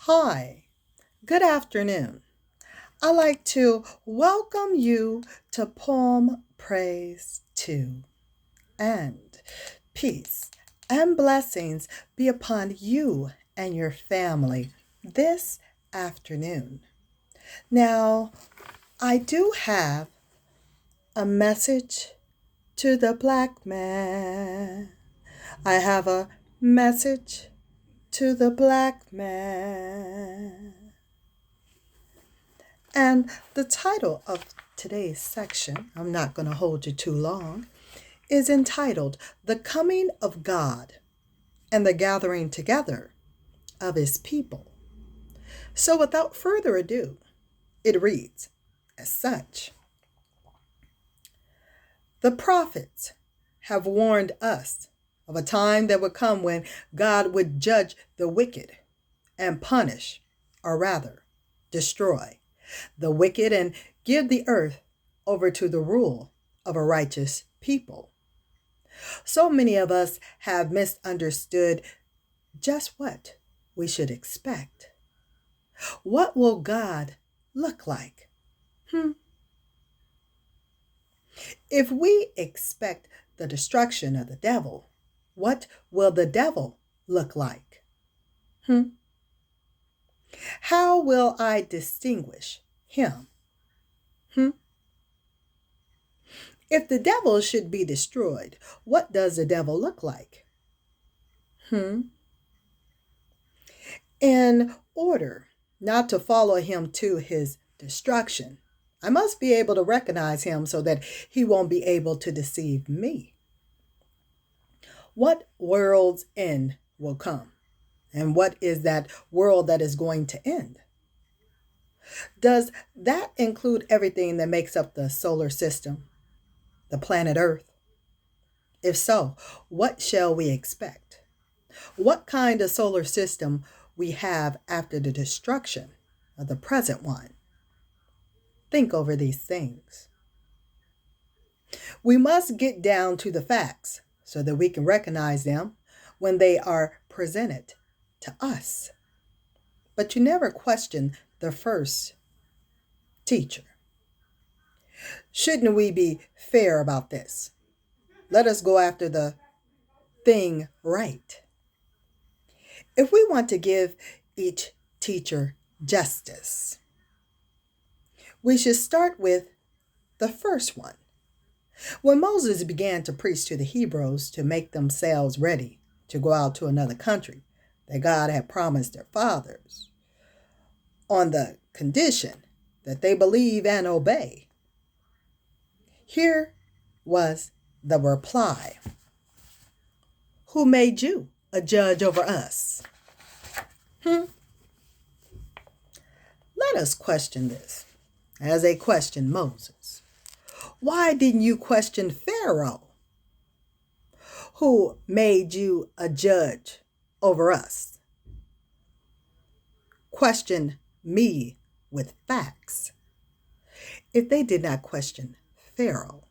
Hi, good afternoon. I'd like to welcome you to Poem Praise 2, and peace and blessings be upon you and your family this afternoon. Now, I do have a message to the black man. I have a message to the black man. And the title of today's section, I'm not going to hold you too long, is entitled The Coming of God and the Gathering Together of His People. So without further ado, it reads as such. The prophets have warned us of a time that would come when God would judge the wicked and punish, or rather, destroy the wicked and give the earth over to the rule of a righteous people. So many of us have misunderstood just what we should expect. What will God look like? If we expect the destruction of the devil, what will the devil look like? How will I distinguish him? If the devil should be destroyed, what does the devil look like? In order not to follow him to his destruction, I must be able to recognize him so that he won't be able to deceive me. What world's end will come? And what is that world that is going to end? Does that include everything that makes up the solar system, the planet Earth? If so, what shall we expect? What kind of solar system we have after the destruction of the present one? Think over these things. We must get down to the facts so that we can recognize them when they are presented to us. But you never question the first teacher. Shouldn't we be fair about this? Let us go after the thing right. If we want to give each teacher justice, we should start with the first one. When Moses began to preach to the Hebrews to make themselves ready to go out to another country that God had promised their fathers, on the condition that they believe and obey, here was the reply. Who made you a judge over us? Let us question this as they questioned Moses. Why didn't you question Pharaoh, who made you a judge over us? Question me with facts. If they did not question Pharaoh,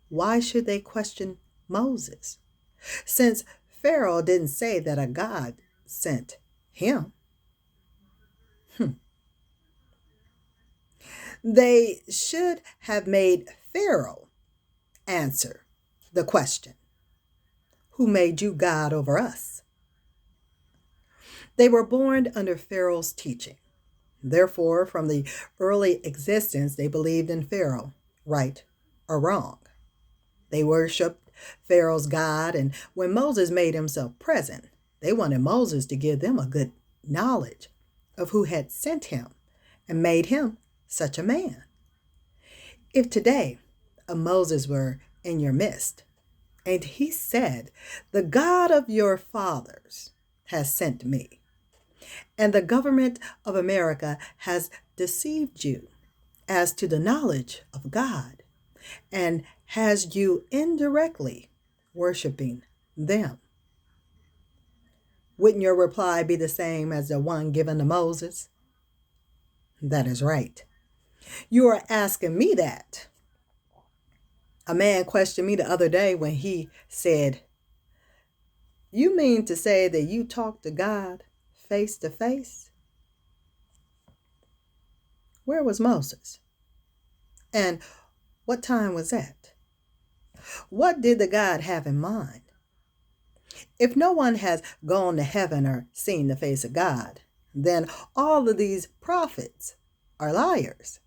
why should they question Moses? Since Pharaoh didn't say that a God sent him. They should have made Pharaoh answer the question, who made you God over us? They were born under Pharaoh's teaching. Therefore, from the early existence, they believed in Pharaoh, right or wrong. They worshiped Pharaoh's God, and when Moses made himself present, they wanted Moses to give them a good knowledge of who had sent him and made him such a man. If today a Moses were in your midst, and he said, the God of your fathers has sent me, and the government of America has deceived you as to the knowledge of God, and has you indirectly worshiping them, wouldn't your reply be the same as the one given to Moses? That is right. You are asking me that. A man questioned me the other day when he said, you mean to say that you talk to God face to face? Where was Moses? And what time was that? What did the God have in mind? If no one has gone to heaven or seen the face of God, then all of these prophets are liars.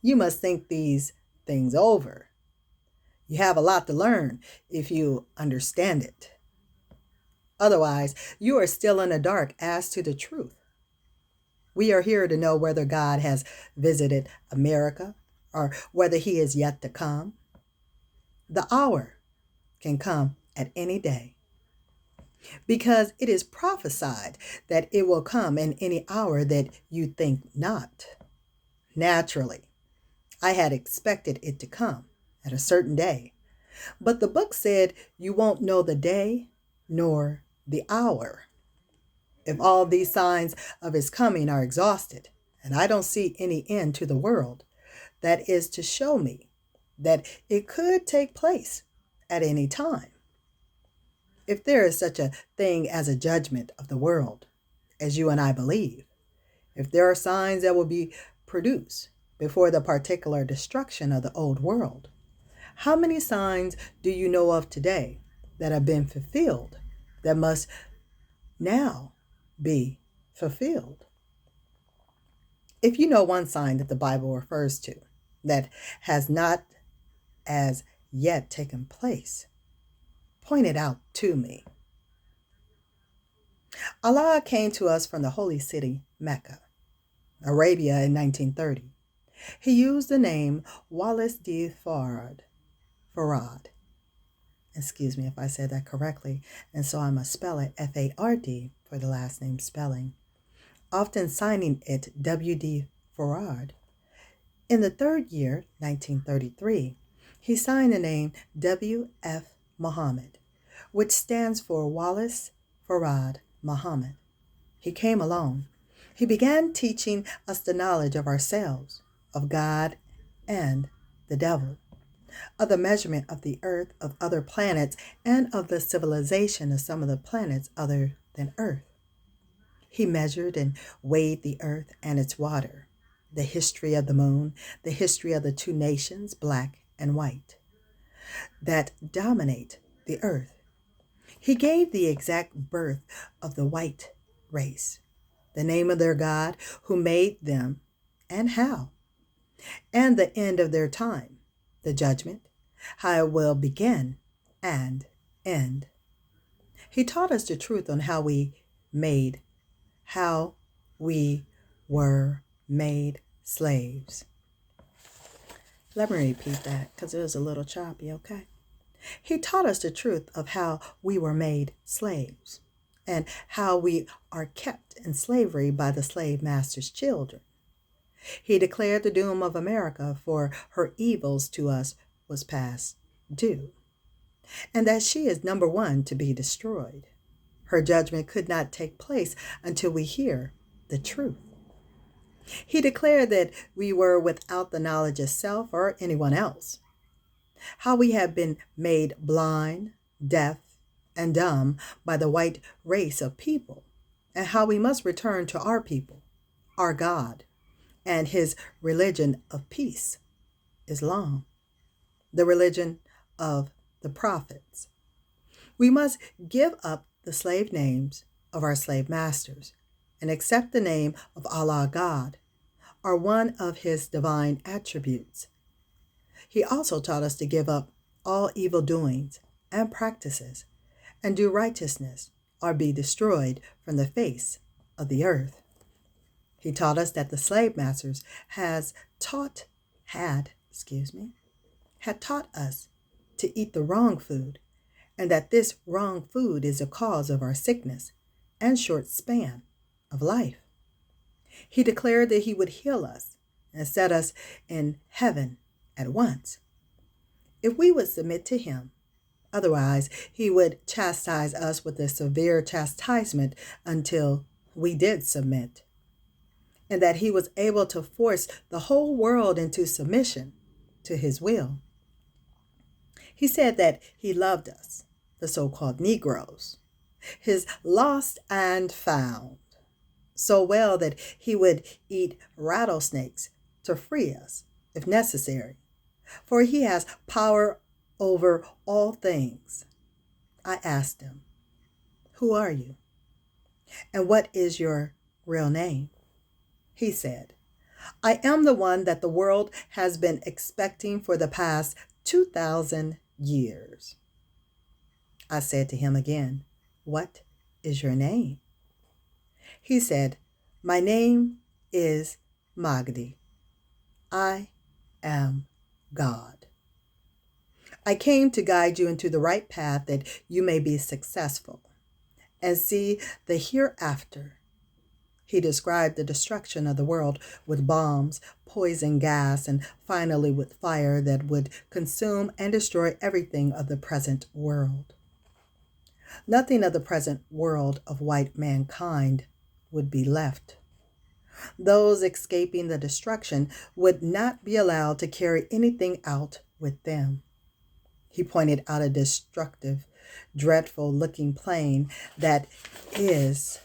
You must think these things over. You have a lot to learn if you understand it. Otherwise, you are still in the dark as to the truth. We are here to know whether God has visited America or whether he is yet to come. The hour can come at any day because it is prophesied that it will come in any hour that you think not. Naturally, I had expected it to come at a certain day, but the book said you won't know the day nor the hour. If all these signs of his coming are exhausted, and I don't see any end to the world, that is to show me that it could take place at any time. If there is such a thing as a judgment of the world, as you and I believe, if there are signs that will be produced before the particular destruction of the old world, how many signs do you know of today that have been fulfilled that must now be fulfilled? If you know one sign that the Bible refers to that has not as yet taken place, point it out to me. Allah came to us from the holy city, Mecca, Arabia in 1930. He used the name Wallace D. Farad. Excuse me if I said that correctly, and so I must spell it Fard for the last name spelling, often signing it W.D. Farad. In the third year, 1933, he signed the name W.F. Muhammad, which stands for Wallace Farad Muhammad. He came alone. He began teaching us the knowledge of ourselves, of God and the devil, of the measurement of the earth, of other planets, and of the civilization of some of the planets other than Earth. He measured and weighed the earth and its water, the history of the moon, the history of the two nations, black and white, that dominate the earth. He gave the exact birth of the white race, the name of their God who made them and how, and the end of their time, the judgment, how it will begin and end. He taught us the truth on how we were made slaves. Let me repeat that because it was a little choppy, okay? He taught us the truth of how we were made slaves and how we are kept in slavery by the slave master's children. He declared the doom of America for her evils to us was past due, and that she is number one to be destroyed. Her judgment could not take place until we hear the truth. He declared that we were without the knowledge of self or anyone else, how we have been made blind, deaf, and dumb by the white race of people, and how we must return to our people, our God, and his religion of peace, Islam, the religion of the prophets. We must give up the slave names of our slave masters and accept the name of Allah God, or one of his divine attributes. He also taught us to give up all evil doings and practices and do righteousness or be destroyed from the face of the earth. He taught us that the slave masters had taught us to eat the wrong food, and that this wrong food is the cause of our sickness and short span of life. He declared that he would heal us and set us in heaven at once if we would submit to him. Otherwise, he would chastise us with a severe chastisement until we did submit, and that he was able to force the whole world into submission to his will. He said that he loved us, the so-called Negroes, his lost and found. so well that he would eat rattlesnakes to free us if necessary, for he has power over all things. I asked him, "Who are you? And what is your real name?" He said, "I am the one that the world has been expecting for the past 2,000 years." I said to him again, "What is your name?" He said, "My name is Magdi. I am God. I came to guide you into the right path that you may be successful and see the hereafter." He described the destruction of the world with bombs, poison gas, and finally with fire that would consume and destroy everything of the present world. Nothing of the present world of white mankind would be left. Those escaping the destruction would not be allowed to carry anything out with them. He pointed out a destructive, dreadful looking plane that is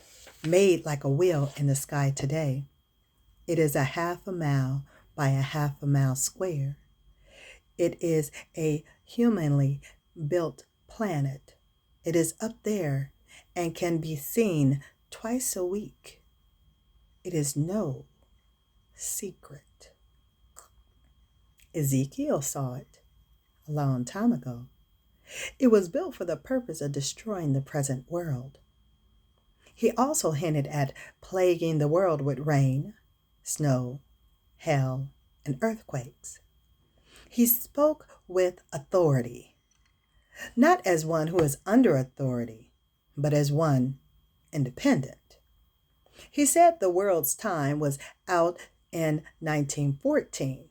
made like a wheel in the sky today. It is a half a mile by a half a mile square. It is a humanly built planet. It is up there and can be seen twice a week. It is no secret. Ezekiel saw it a long time ago. It was built for the purpose of destroying the present world. He also hinted at plaguing the world with rain, snow, hail, and earthquakes. He spoke with authority, not as one who is under authority, but as one independent. He said the world's time was out in 1914,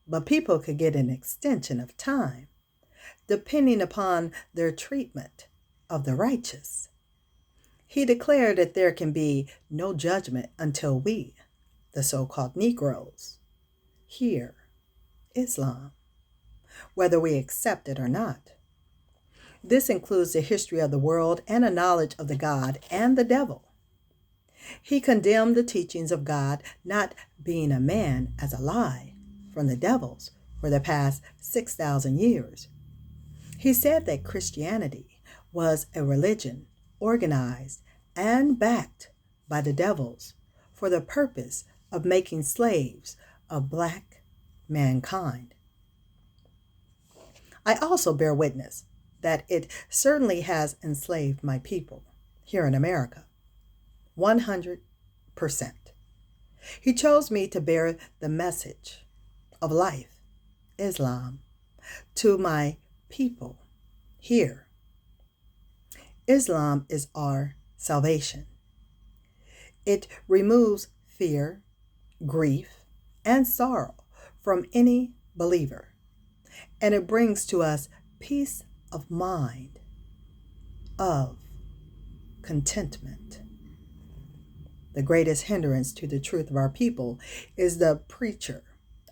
but people could get an extension of time, depending upon their treatment of the righteous. He declared that there can be no judgment until we, the so-called Negroes, hear Islam, whether we accept it or not. This includes the history of the world and a knowledge of the God and the devil. He condemned the teachings of God not being a man as a lie from the devils for the past 6,000 years. He said that Christianity was a religion organized and backed by the devils for the purpose of making slaves of black mankind. I also bear witness that it certainly has enslaved my people here in America, 100%. He chose me to bear the message of life, Islam, to my people here. Islam is our salvation. It removes fear, grief, and sorrow from any believer, and it brings to us peace of mind, of contentment. The greatest hindrance to the truth of our people is the preacher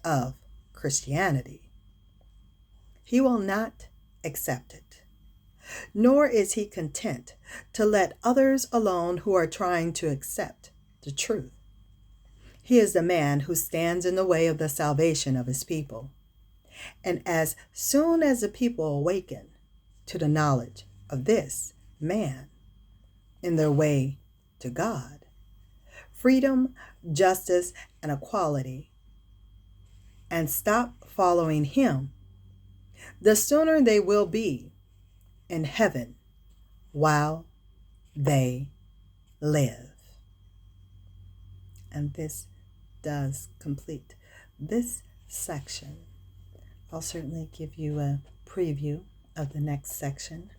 of Christianity. He will not accept it, nor is he content to let others alone who are trying to accept the truth. He is the man who stands in the way of the salvation of his people. And as soon as the people awaken to the knowledge of this man in their way to God, freedom, justice, and equality, and stop following him, the sooner they will be in heaven while they live. And this does complete this section. I'll certainly give you a preview of the next section.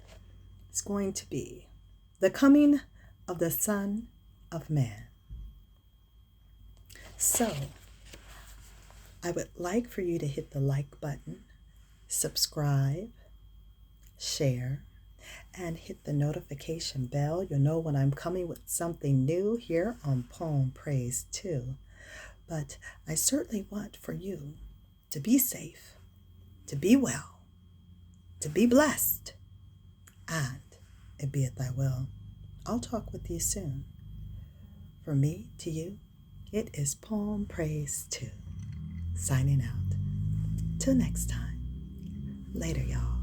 It's going to be the coming of the Son of Man. So, I would like for you to hit the like button, subscribe, share, and hit the notification bell. You'll know when I'm coming with something new here on Poem Praise 2. But I certainly want for you to be safe, to be well, to be blessed, and it be at thy will. I'll talk with you soon. From me to you, it is Poem Praise 2. Signing out. Till next time. Later, y'all.